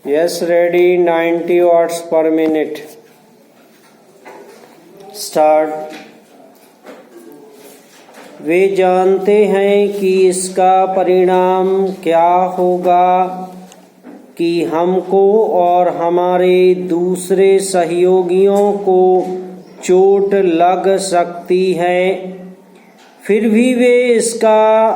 Yes, ready. 90 watts per minute. Start. वे जानते हैं कि इसका परिणाम क्या होगा कि हमको और हमारे दूसरे सहयोगियों को चोट लग सकती है। फिर भी वे इसका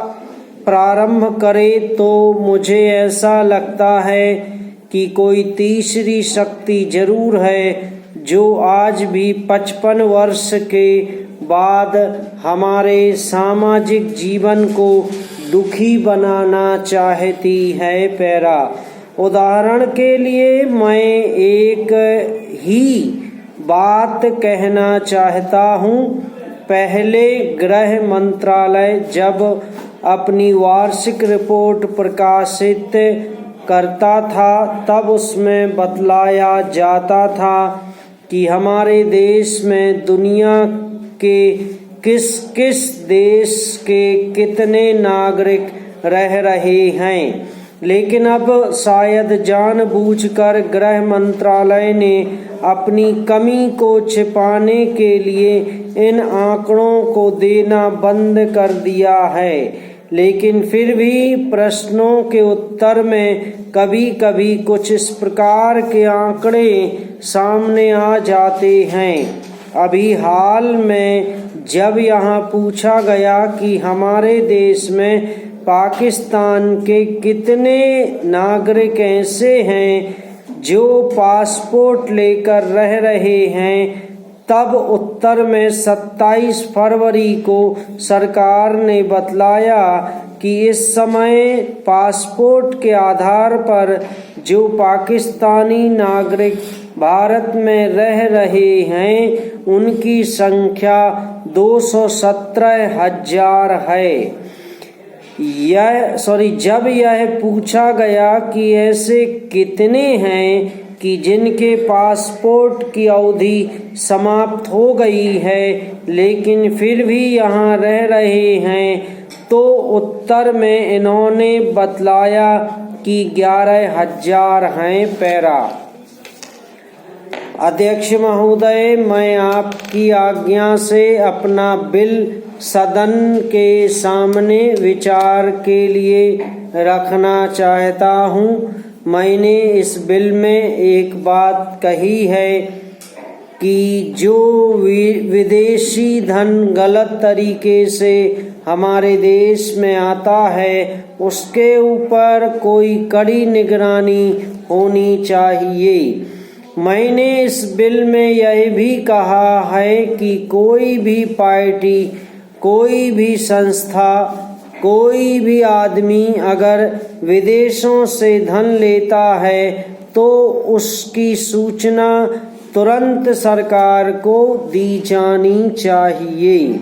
प्रारंभ करें तो मुझे ऐसा लगता है कि कोई तीसरी शक्ति जरूर है जो आज भी 55 वर्ष के बाद हमारे सामाजिक जीवन को दुखी बनाना चाहती है। पैरा उदाहरण के लिए मैं एक ही बात कहना चाहता हूँ। पहले गृह मंत्रालय जब अपनी वार्षिक रिपोर्ट प्रकाशित करता था तब उसमें बतलाया जाता था कि हमारे देश में दुनिया के किस किस देश के कितने नागरिक रह रहे हैं। लेकिन अब शायद जानबूझकर गृह मंत्रालय ने अपनी कमी को छिपाने के लिए इन आंकड़ों को देना बंद कर दिया है। लेकिन फिर भी प्रश्नों के उत्तर में कभी कभी कुछ इस प्रकार के आंकड़े सामने आ जाते हैं। अभी हाल में जब यहाँ पूछा गया कि हमारे देश में पाकिस्तान के कितने नागरिक ऐसे हैं जो पासपोर्ट लेकर रह रहे हैं, तब उत्तर में 27 फरवरी को सरकार ने बतलाया कि इस समय पासपोर्ट के आधार पर जो पाकिस्तानी नागरिक भारत में रह रहे हैं उनकी संख्या 217,000 है। जब यह पूछा गया कि ऐसे कितने हैं कि जिनके पासपोर्ट की अवधि समाप्त हो गई है लेकिन फिर भी यहाँ रह रहे हैं, तो उत्तर में इन्होंने बतलाया कि 11,000 हैं। पैरा अध्यक्ष महोदय, मैं आपकी आज्ञा से अपना बिल सदन के सामने विचार के लिए रखना चाहता हूँ। मैंने इस बिल में एक बात कही है कि जो विदेशी धन गलत तरीके से हमारे देश में आता है उसके ऊपर कोई कड़ी निगरानी होनी चाहिए। मैंने इस बिल में यह भी कहा है कि कोई भी पार्टी, कोई भी संस्था, कोई भी आदमी अगर विदेशों से धन लेता है तो उसकी सूचना तुरंत सरकार को दी जानी चाहिए।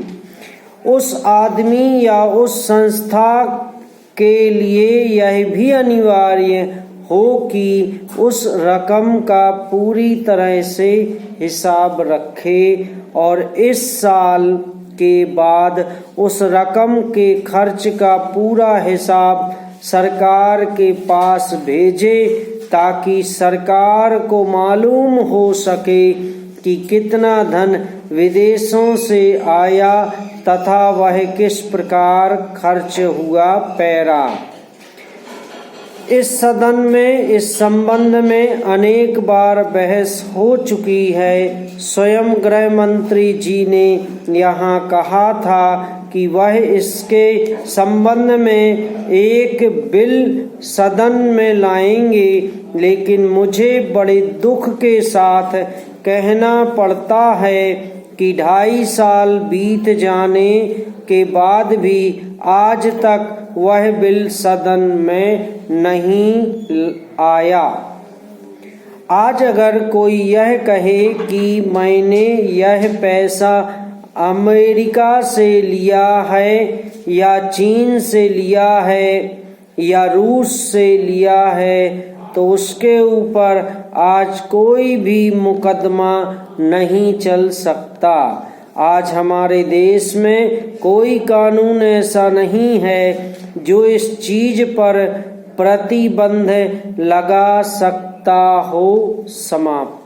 उस आदमी या उस संस्था के लिए यह भी अनिवार्य हो कि उस रकम का पूरी तरह से हिसाब रखे और इस साल के बाद उस रकम के खर्च का पूरा हिसाब सरकार के पास भेजे ताकि सरकार को मालूम हो सके कि कितना धन विदेशों से आया तथा वह किस प्रकार खर्च हुआ। पैरा इस सदन में इस संबंध में अनेक बार बहस हो चुकी है। स्वयं गृह मंत्री जी ने यहाँ कहा था कि वह इसके संबंध में एक बिल सदन में लाएंगे, लेकिन मुझे बड़े दुख के साथ कहना पड़ता है कि 2.5 साल बीत जाने के बाद भी आज तक वह बिल सदन में नहीं आया। आज अगर कोई यह कहे कि मैंने यह पैसा अमेरिका से लिया है या चीन से लिया है या रूस से लिया है तो उसके ऊपर आज कोई भी मुकदमा नहीं चल सकता। आज हमारे देश में कोई कानून ऐसा नहीं है जो इस चीज पर प्रतिबंध लगा सकता हो। समाप्त।